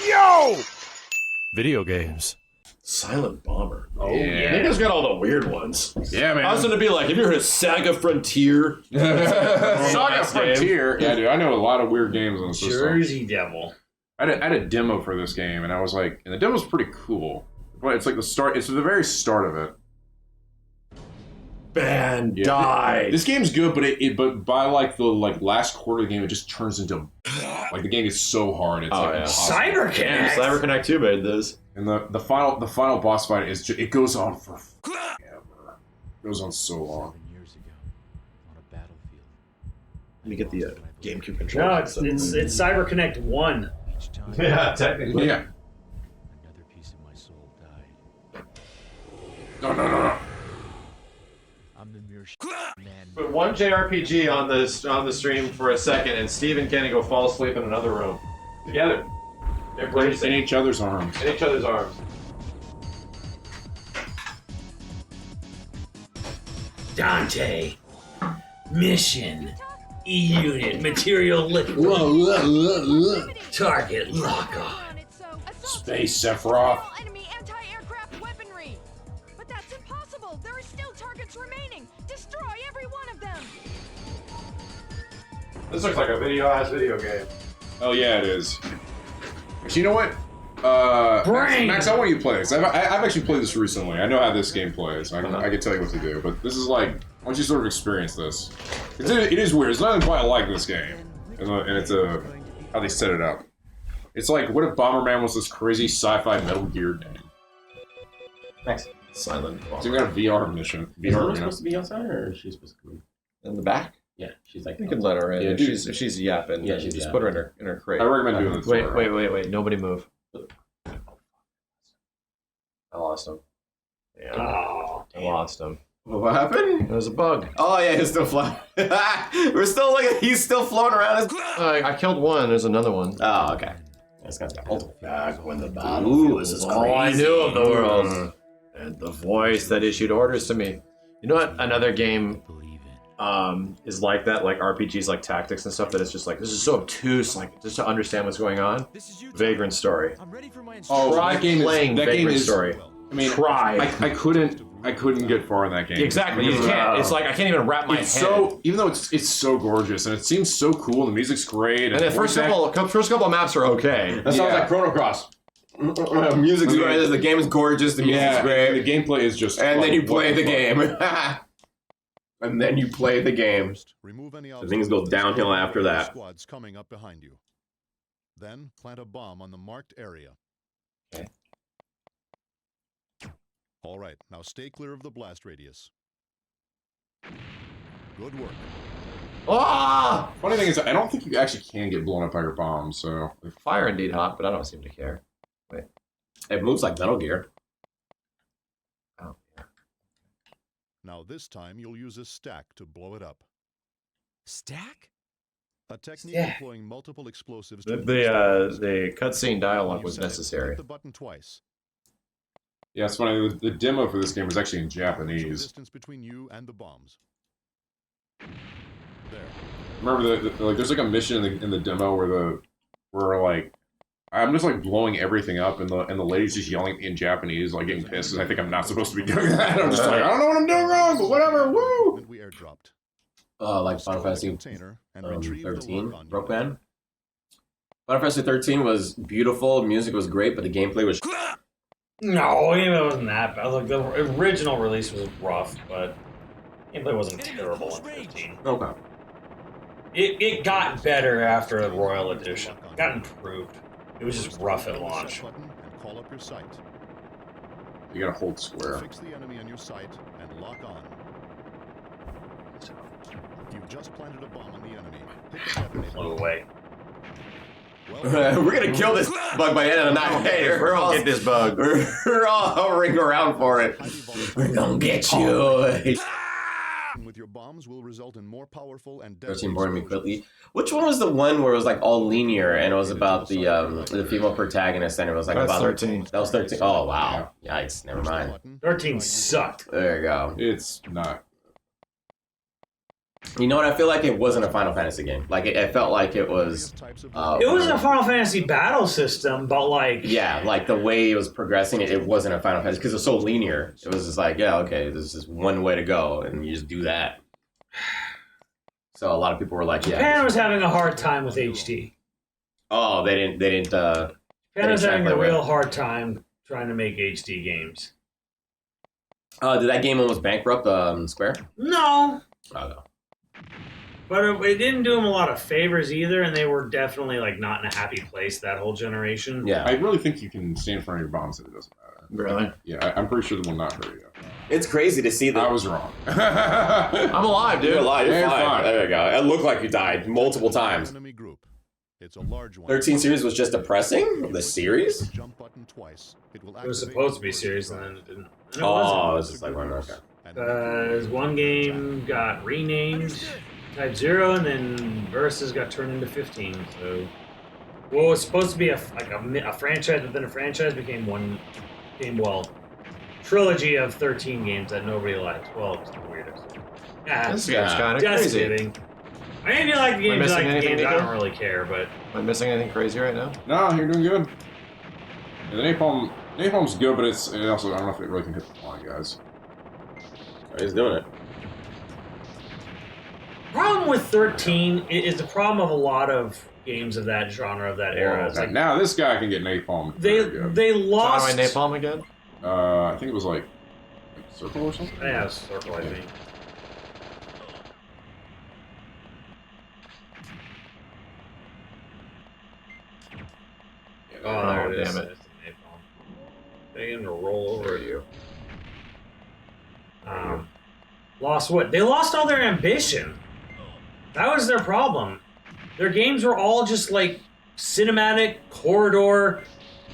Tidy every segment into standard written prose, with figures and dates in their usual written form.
Yo! Video games. Silent Bomber. Oh, yeah. Nigga's got all the weird ones. Yeah, man. I was gonna be like, have you heard of Saga Frontier? Saga Frontier. Yeah, dude, I know a lot of weird games on the system. Jersey Devil. I had a demo for this game, and I was like, and the demo's pretty cool. But it's like the start, it's the very start of it. Bandai. This game's good, but by like the last quarter of the game, it just turns into like the game is so hard. It's CyberConnect. Yeah, CyberConnect 2 made this. And the final boss fight is just, it goes on for forever. It goes on so long. Let me get the GameCube controller. No, it's CyberConnect 1. Yeah, technically. Yeah. Another piece of my soul died. No. I'm the mere man. Put one JRPG on the stream for a second, and Steve and Kenny go fall asleep in another room together. In each other's arms. In each other's arms. Dante. Mission. E-Unit. Material liquid. Target lock on. Space Sephiroth. Enemy anti-aircraft weaponry. But that's impossible. There are still targets remaining. Destroy every one of them. This looks like a video game. Oh yeah, it is. Actually, you know what? Max, I want you to play this. I've actually played this recently. I know how this game plays. I can tell you what to do, but this is like, I want you to sort of experience this. It is weird. It's nothing quite like this game, and it's how they set it up. It's like, what if Bomberman was this crazy sci-fi Metal Gear game? Next. Silent Bomber. So we got a VR mission. Is Luna supposed to be outside, or is she supposed to be In the back? Yeah, she's like. You can let her in. Yeah, if she's yapping, Yeah, you she's just yapping. put her in her crate. I recommend doing this. Wait. Nobody move. I lost him. Yeah. Oh, I lost him. What happened? There's a bug. Oh yeah, he's still flying. We're still looking. He's still floating around. I killed one. There's another one. Oh okay. This guy's got ult. back when the Ooh, battlefield this was is all I crazy. knew of the world. And the voice that issued orders to me. You know what? Another game Believe it. is like that, like RPGs, like tactics and stuff. That it's just like this is so obtuse, like just to understand what's going on. Vagrant Story. I'm ready for my Oh, Try that game playing is, that Vagrant game is, Story. I mean, Try. I couldn't get far in that game. Exactly, you can't. It's like I can't even wrap my It's head. so, even though it's so gorgeous and it seems so cool, and the music's great. And the first couple of maps are okay. That sounds like Chrono Cross. Music's great. The game is gorgeous. The music's great. The gameplay is just. And then like, you play what the fuck? game. And then you play the game. The things go downhill after that. Squads coming up behind you. Then plant a bomb on the marked area. Okay. All right, now stay clear of the blast radius. Good work. Ah! Funny thing is, I don't think you actually can get blown up by your bomb. So Fire indeed hot, but I don't seem to care. Wait. It moves like Metal Gear. Oh, yeah. Now this time you'll use a stack to blow it up. Stack? A technique Yeah. employing multiple explosives. The to move stacks. the cutscene dialogue You was said it. necessary. Hit the button twice. yeah, it's funny. The demo for this game was actually in Show Japanese. distance between you and the bombs. There. Remember like there's like a mission in the demo where like I'm just like blowing everything up, and the lady's just yelling at me in Japanese, like getting pissed, and I think I'm not supposed to be doing that. I'm just like, I don't know what I'm doing wrong, but whatever. Woo! And we airdropped. Like Final Destroy the Fantasy container and retrieve the 13, lock on Rogue you. Band. Final Fantasy 13 was beautiful, music was great, but the gameplay was No, it wasn't that bad. Like the original release was rough, but gameplay wasn't terrible in 15. okay. It got better after the Royal Edition. It got improved. It was just rough at launch. Button and call up your sight. You gotta hold square. Fix the enemy on your sight and lock on. You've just planted a bomb on the enemy. Hit the detonator. Flew away. Well, We're gonna kill this bug by the end of the night. Hey, We're all get this bug. we're all hovering around for it. highly volatile We're gonna get you. with your bombs will result in more powerful and 13 bored me quickly. Which one was the one where it was like all linear and it was about the female protagonist and it was like That's about 13. That was 13. Oh wow. Yikes. Never mind. 13 sucked. There you go. It's not. You know what? I feel like it wasn't a Final Fantasy game. Like it felt like it was. It was a Final Fantasy battle system, but like Yeah, like the way it was progressing, it wasn't a Final Fantasy because it was so linear. It was just like, yeah, okay, there's just one way to go, and you just do that. So a lot of people were like, yeah. Japan was having a hard time with HD. Oh, they didn't. Japan was having a real hard time trying to make HD games. Did that game almost bankrupt Square? No. Oh no. But it didn't do them a lot of favors either, and they were definitely like not in a happy place that whole generation. Yeah. I really think you can stand in front of your bombs and it doesn't matter. Really? Yeah, I'm pretty sure they will not hurt you. It's crazy to see that. I was wrong. I'm alive, dude. You're alive. You're Yeah, fine. fine. There you go. It looked like you died multiple times. Enemy group. It's a large one. 13 series was just depressing? The series? Jump button twice. It will It was activate supposed to be the serious, and then it didn't. And it Oh, wasn't. it's just like one. Okay. Because one game got renamed Type 0, and then Versus got turned into 15. So, what was supposed to be a franchise within a franchise became one game. Well, trilogy of 13 games that nobody liked. Well, it's the weirdest. Yeah, This game's kind of just crazy. kidding. I mean, if you like the games, you missing like the anything, games. I Nico? don't really care, but Am I missing anything crazy right now? No, you're doing good. Yeah, the napalm's good, but it also, I don't know if it really can hit the line, guys. He's doing it. problem with 13 is the problem of a lot of games of that genre, of that era. It's like Now this guy can get napalm. they lost. How do I napalm again? I think it was like circle or something. Yeah, it's circle, I think. Oh, there it is. damn it. It's a napalm. They going to roll over you. Lost what? They lost all their ambition. That was their problem. Their games were all just like cinematic corridor.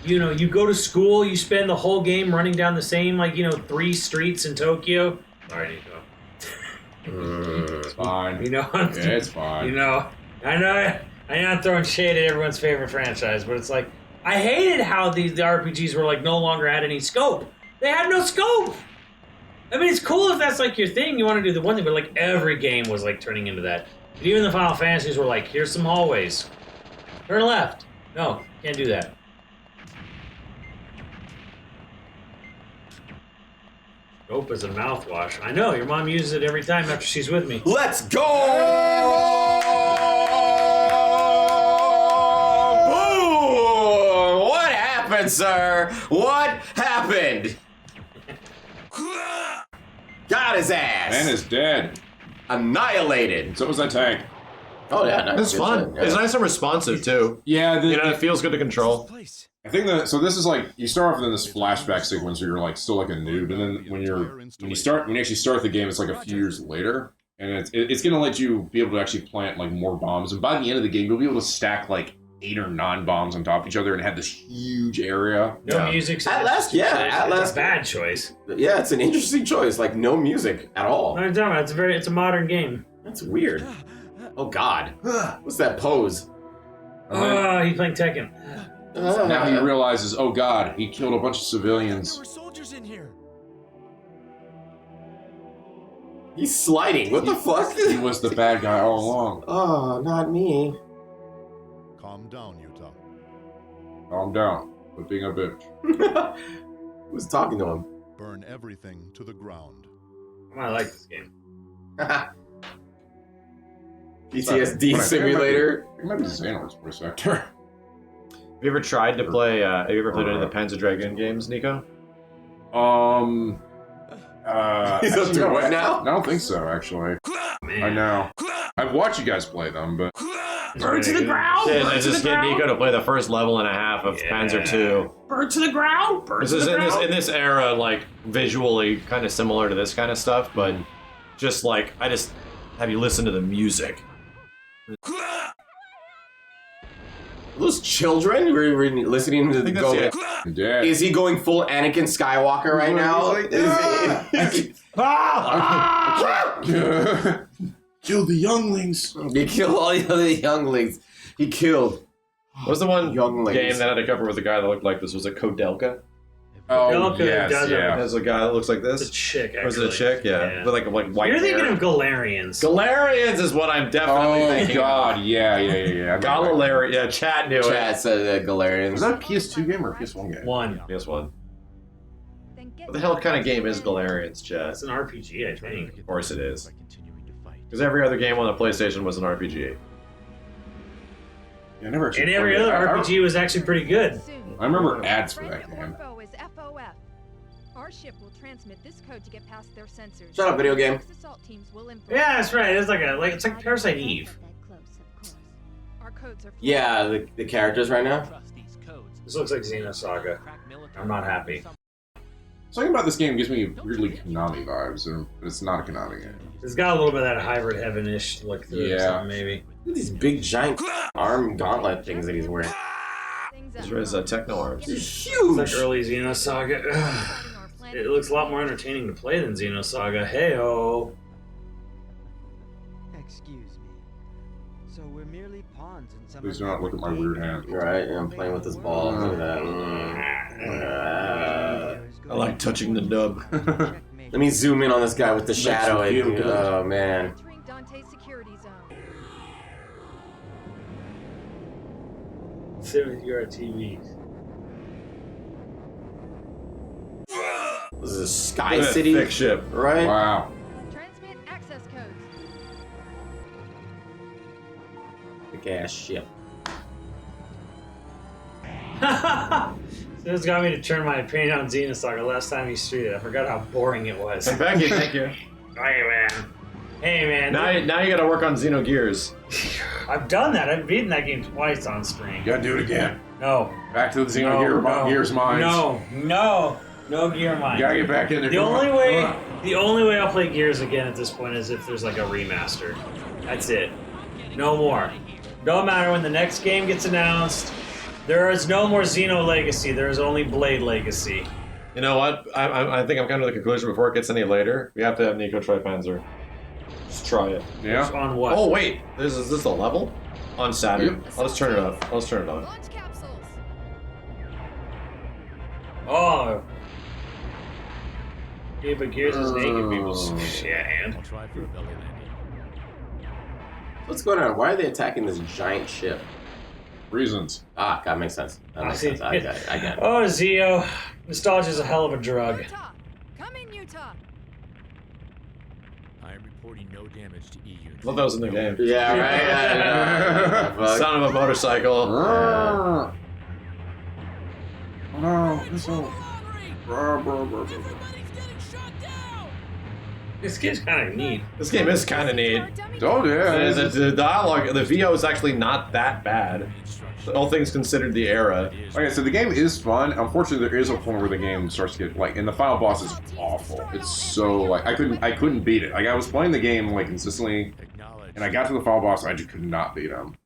You know, you go to school, you spend the whole game running down the same, 3 streets in Tokyo. Sorry, Nico. It's fine. You know, Yeah, it's fine. you know, I know I'm throwing shade at everyone's favorite franchise, but it's like, I hated how the RPGs were like no longer had any scope. They had no scope. I mean, it's cool if that's like your thing, you want to do the one thing, but like every game was like turning into that. But even the Final Fantasies were like, here's some hallways. Turn left. No, can't do that. Scope is a mouthwash. I know, your mom uses it every time after she's with me. Let's go! Boom! What happened, sir? What happened? Got his ass. Man is dead. Annihilated. So was that tank. Oh yeah, no, It's good fun. shit, yeah. It's nice and responsive too. Yeah, You know, it feels good to control. I think that so. This is like you start off in this flashback sequence where you're like still like a noob, and then when you actually start the game, it's like a few years later, and it's gonna let you be able to actually plant like more bombs, and by the end of the game, you'll be able to stack like 8 or 9 bombs on top of each other and have this huge area. No music. Atlas, yeah, It's Atlas. a bad choice. Yeah, it's an interesting choice. Like no music at all. I'm talking about, it's a modern game. That's weird. Oh God, what's that pose? Oh, he's playing Tekken. Now he realizes, oh God, he killed a bunch of civilians. soldiers in here. He's sliding. What the fuck? He was the bad guy all along. Oh, not me. Calm down, Utah. Calm down. Quit being a bitch. Who's talking to him? Burn everything to the ground. I might like this game. PTSD simulator. It might be Xehanort's voice actor. Have you ever tried to play? Have you ever played any of the Panzer Dragoon games, Nico? He's up to what now? I don't think so, actually. Man. I know. I've watched you guys play them, but Burn to the ground. Yeah, Burn I to just the get ground. Nico to play the first level and a half of Yeah. Panzer 2. Burn to the ground. Burn This to is the ground. in this era, like visually kind of similar to this kind of stuff, but just like I just have you listen to the music. Those children were listening to the think go. that's I'm dead. Is he going full Anakin Skywalker right now? He's like, Is he- Kill the younglings. He killed all the other younglings. He killed What was the one younglings. game that had a cover with a guy that looked like this? Was it Kodelka? Oh, Belka yes, doesn't- yeah. There's a guy that looks like It's a this. chick, Or is it a actually. chick? Yeah. With like white You're thinking hair. of Galarians. Galarians is what I'm definitely Oh, thinking God, of. yeah. Galilary. Yeah, chat knew Chat it. said Galarians. Was that a PS2 game or a PS1 game? One. PS1. Then get What the hell kind of game is Galarians, chat? That's an RPG, I think. Of course it is. By continuing to fight. Because every other game on the PlayStation was an RPG. Yeah, I never actually And every played it. other RPG was actually pretty good. soon. I remember ads for Friend that game. Orvo is FOF. Our ship will transmit this code to get past their sensors. Shut up, video game. Assault teams will infiltrate. Yeah, that's right. It's it's like Parasite Eve. Our codes are Yeah, the characters right now. This looks like Xenosaga. I'm not happy. Something about this game gives me weirdly Konami vibes, but it's not a Konami game. It's got a little bit of that hybrid heaven-ish look to it or Yeah. something, maybe. Look at these big giant arm gauntlet things that he's wearing. things This is Techno Arms. They're It's huge. like early Xenosaga. It looks a lot more entertaining to play than Xenosaga. Hey-oh. Excuse me. So we're merely pawns in some. Please do not look at my weird hand. Right, yeah, I'm playing with this ball. Look at that. I like touching the nub. Let me zoom in on this guy with the shadow. you feel good. Oh man. Entering Dante's security zone. Sit with your TV. This is a Sky Look at that City, thick ship. right? Wow. Transmit access codes. Big ass ship. This got me to turn my opinion on Xenosaga last time he streamed. I forgot how boring it was. And Becky, thank you. Hey man. Hey man. Now you gotta work on Xenogears. I've done that. I've beaten that game twice on stream. You gotta do it again. No. Back to the Xenogears mines. No Gear Mine. You gotta get back in there. The Come on. only way I'll play Gears again at this point is if there's like a remaster. That's it. No more. No matter when the next game gets announced. There is no more Xeno Legacy. There is only Blade Legacy. You know what? I think I'm coming to the conclusion before it gets any later. We have to have Nico try Panzer. Just try it. Yeah. On what? Oh wait, is this a level? On Saturn? Yep. I'll just turn it up. I'll just turn it on. Launch capsules. Oh. Yeah, but Gears is naked people's shit, and I'll try for a belly landing. What's going on? Why are they attacking this giant ship? Reasons. Ah, that makes sense. That makes sense. I got it. I got it. Oh, Zeo. Nostalgia's a hell of a drug. Utah. Come in, Utah. I am reporting no damage to EU. I thought that was in the game. Yeah, right. I know. Son of a motorcycle. Oh no, this whole... This game's kind of neat. This game is kind of neat. Oh yeah. The dialogue, the VO is actually not that bad. All things considered, the era. Okay, so the game is fun. Unfortunately, there is a point where the game starts to get like, and the final boss is awful. It's so like I couldn't beat it. Like I was playing the game like consistently, and I got to the final boss, and I just could not beat him.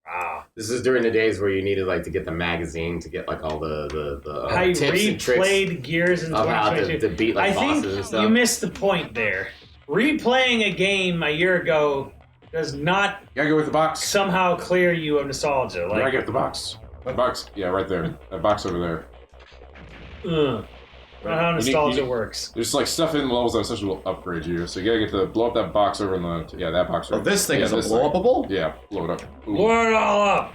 Wow. This is during the days where you needed like to get the magazine to get like all the I tips and tricks replayed Gears in of how 2022. to beat like I think bosses and stuff. you missed the point there. Replaying a game a year ago does not You gotta go with the box. somehow clear you of nostalgia. You gotta Like, get the box. That box, yeah, right there. That box over there. ugh. Not how You need- nostalgia you need- works. There's like stuff in levels that essentially will upgrade you. So you gotta get the blow up that box over in the that box. Oh, Right. this thing Yeah, is a this blow thing. upable? Yeah, blow it up. Ooh. Blow it all up.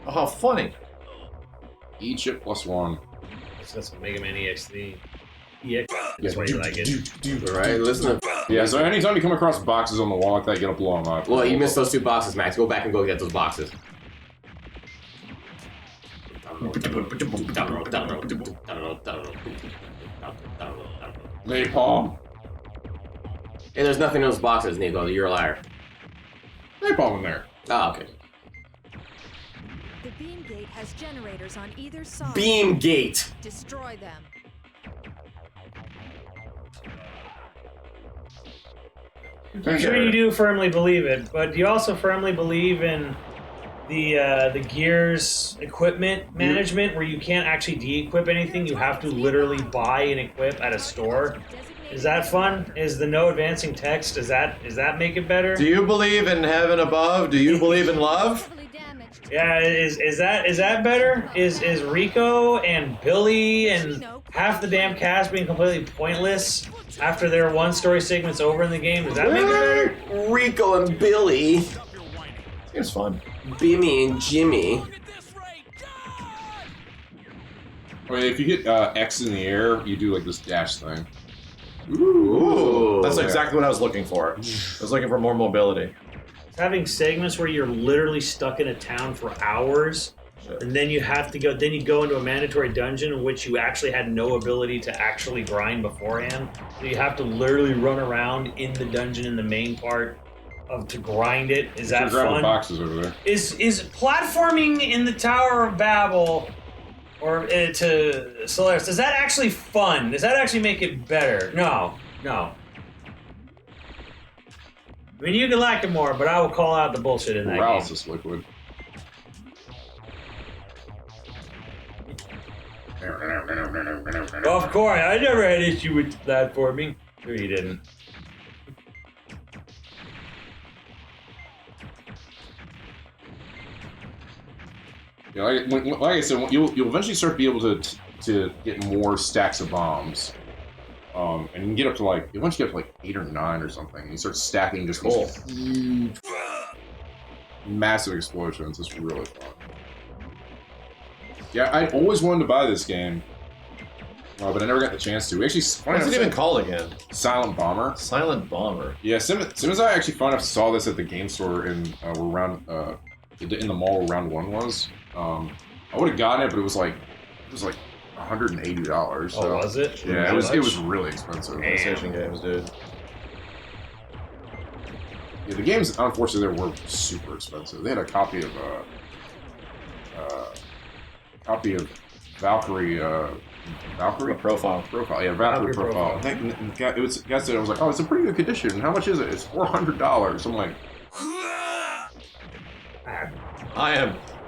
Oh, how funny. Eat chip +1. That's Mega Man EX3. EX. That's why you like it. Right, listen to... Yeah, so anytime you come across boxes on the wall like that, you gotta blow them up. Well, you missed those 2 boxes, Max. Go back and go get those boxes. Napalm. Hey, there's nothing in those boxes, Nico. You're a liar. Napalm in there. Oh, okay. The beam gate has generators on either side. Beam Gate. Destroy them. I'm sure you do firmly believe it, but you also firmly believe in the Gears equipment management, where you can't actually de-equip anything. You have to literally buy and equip at a store. Is that fun? Is the no advancing text? Does that make it better? Do you believe in heaven above? Do you believe in love? Heavily damaged. Yeah, is that better? Is Rico and Billy and half the damn cast being completely pointless after their one story segment's over in the game? Does that make it better? Rico and Billy. It's fun. Bimmy and Jimmy. I mean, if you hit X in the air, you do like this dash thing. Ooh. That's exactly what I was looking for. I was looking for more mobility. Having segments where you're literally stuck in a town for hours, and then you have to go. Then you go into a mandatory dungeon in which you actually had no ability to actually grind beforehand. So you have to literally run around in the dungeon in the main part to grind it. Is that grab fun? the boxes over there. Is platforming in the Tower of Babel or to Solaris? Does that actually fun? Does that actually make it better? No. I mean, you can like it more, but I will call out the bullshit in that Paralysis liquid. game. Of course, I never had issue with platforming. Sure you didn't. Yeah, like I said, you'll eventually start to be able to get more stacks of bombs. And you can get up to like, you once get up to like 8 or 9 or something, and you start stacking just these huge, massive explosions. It's really fun. Yeah, I always wanted to buy this game, but I never got the chance to. We actually, What's it even called again? Silent Bomber. Silent Bomber. Yeah, as soon as I actually found out saw this at the game store in around in the mall where round 1 was, I would have gotten it, but it was like $180. So. Oh, was it? Yeah, it was really expensive. PlayStation games, dude. Yeah, the games unfortunately they were super expensive. They had a copy of Valkyrie Profile. Yeah, Valkyrie Profile. It was guy said I was like, oh, it's a pretty good condition. How much is it? It's $400. I'm like,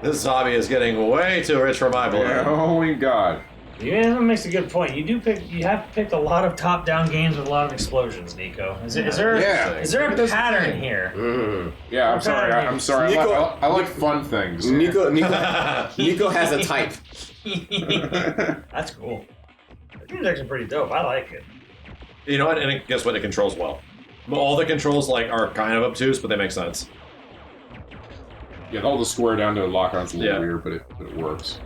This zombie is getting way too rich for my blood. oh my god. Yeah, that makes a good point. You have picked a lot of top-down games with a lot of explosions, Nico. Is there a pattern here? Yeah, I'm sorry. I'm sorry. Nico, I like fun things. Nico has a type. That's cool. That game's actually pretty dope. I like it. You know what? And guess what? It controls well. All the controls are kind of obtuse, but they make sense. Yeah, all the square down to lock-on's a little weird, but it works.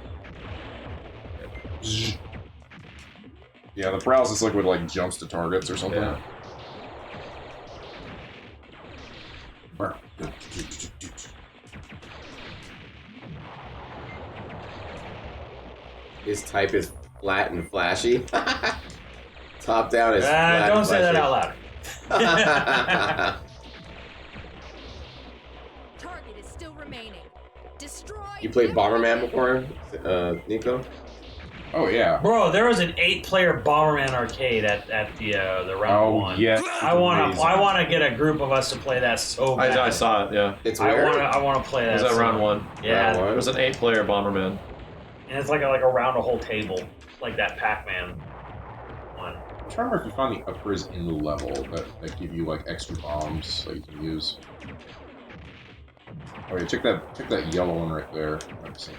Yeah, the paralysis liquid jumps to targets or something. Yeah. His type is flat and flashy. Top down is flat. Don't and say that flashy. out loud. Target is still remaining. Destroy. You played Bomberman before, Nico? Oh yeah. Bro, there was an 8-player Bomberman arcade at the round 1. Oh yeah. I want to get a group of us to play that so bad. I saw it. Yeah. It's I weird. want to play that. It was at round 1. Yeah. Round 1? It was an 8-player Bomberman. And it's like around a whole table, like that Pac-Man one. I'm trying to remember if you found the upgrades in the level that give you extra bombs that you can use. Oh yeah, check that yellow one right there. Looks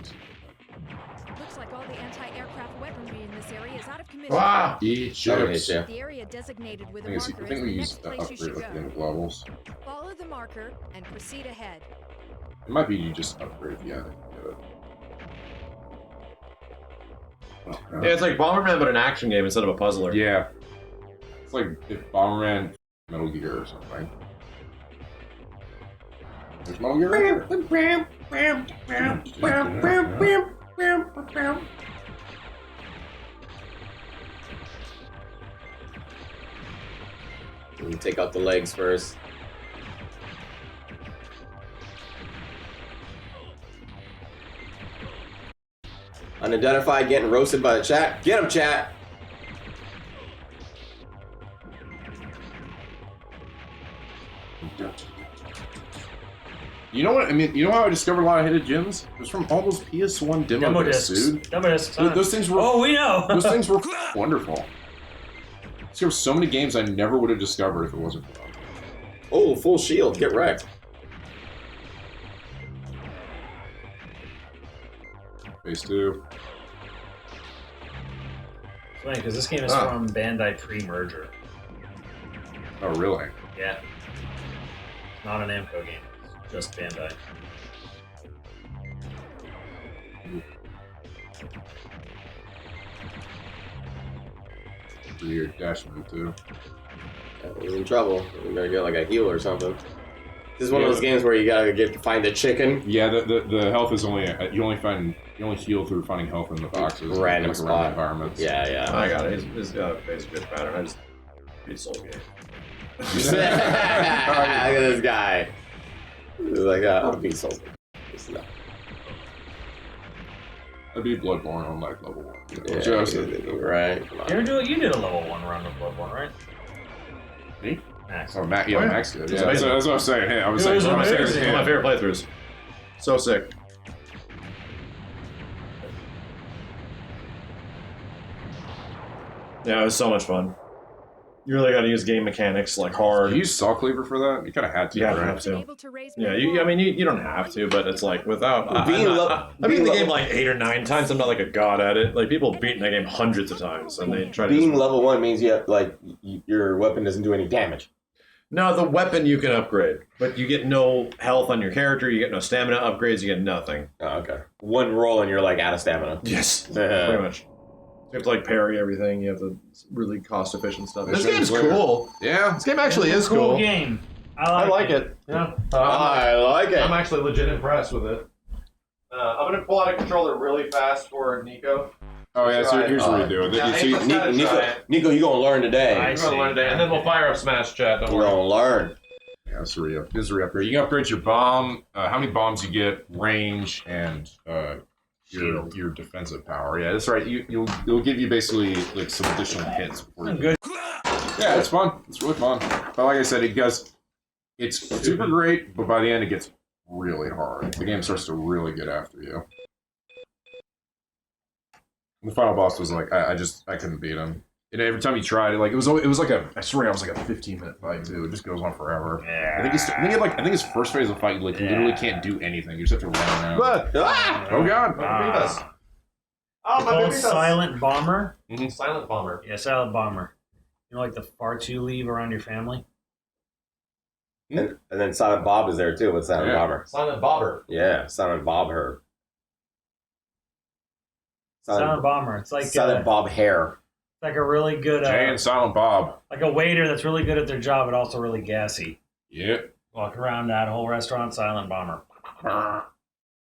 like all the anti-aircraft weaponry in this area is out of commission. Wow! Eat That'll hit chips. ya. The area designated with I a think, marker I think is we the use next that place you should upgrade at the end go. of levels. Follow the marker and proceed ahead. It might be you just upgrade if you had it. Yeah, it's like Bomberman, but an action game instead of a puzzler. Yeah. It's like if Bomberman Metal Gear or something. There's Metal Gear right there. You take out the legs first. Unidentified getting roasted by the chat. Get him, chat! You know what? I mean, you know how I discovered a lot of hidden gems? It was from all those PS1 demo discs, dude. Demo discs. Those things were. Oh, we know. Those things were wonderful. There were so many games I never would have discovered if it wasn't for them. Oh, full shield. Get wrecked. Phase 2. It's funny because this game is from Bandai pre-merger. Oh, really? Yeah. It's not an Namco game. It's just Bandai. Weird dash move, too. He's in trouble. You gotta get like a heal or something. This is one of those games where you gotta find the chicken. Yeah, the health is only you only heal through finding health in the boxes. Random like spot. random environments. Yeah. I got it. He's got a good pattern. I just beat Soul Game. Look at this guy. He's like, I'll be so. I'd be Bloodborne on like level 1. Yeah, Joseph. right. You did a level 1 run with Bloodborne, right? Me? Max. Oh, Max. Yeah, Oh, yeah. Max did. It's Yeah, amazing. that's what I was saying. Hey, I was It was saying. amazing. It's one of my favorite playthroughs. So sick. Yeah, it was so much fun. You really got to use game mechanics like hard. You use Saw Cleaver for that? You kind of had to, Yeah, right? you have to. Able to raise Yeah, my I mean, you don't have to, but it's like without. I beat the game like 8 or 9 times. I'm not like a god at it. Like people have beaten that game hundreds of times, and they try to. Being level 1 means you have, like your weapon doesn't do any damage. No, the weapon you can upgrade, but you get no health on your character. You get no stamina upgrades. You get nothing. Oh, okay. One roll and you're like out of stamina. Yes, Yeah. pretty much. You have to like parry everything. You have to really cost efficient stuff. This Mission game's clear. cool. Yeah. This game actually It's is a cool cool. game. I like it. Yeah. I like it. I'm actually legit impressed with it. I'm gonna pull out a controller really fast for Nico. Oh, yeah, so here's what we do. Yeah, So you- let's try it. Nico, you gonna learn today. I We're gonna learn today, and then we'll fire up Smash Chat. Don't You're worry. gonna learn. Yeah, this is a re-upgrade. You can upgrade your bomb, how many bombs you get, range, and your defensive power. Yeah, that's right. It'll give you basically like some additional hits. Before you Good. Yeah, it's fun. It's really fun. But like I said, it's super great, but by the end it gets really hard. The game starts to really get after you. The final boss was like I couldn't beat him. And every time you tried it, like it was like I swear it was like a 15-minute fight too. It just goes on forever. Yeah. I think his first phase of the fight, you literally can't do anything. You just have to run around. Ah! Oh god! Oh, It's called Silent Bomber. Silent Bomber. Yeah, Silent Bomber. You know, like the farts you leave around your family? And then Silent Bob is there too with Silent Bomber. Silent Bobber. Yeah, Silent Bob her. Silent Bomber. It's like Silent Bob hair. like a really good Jay and Silent Bob. like a waiter that's really good at their job but also really gassy. Yep. Walk around that whole restaurant, Silent Bomber.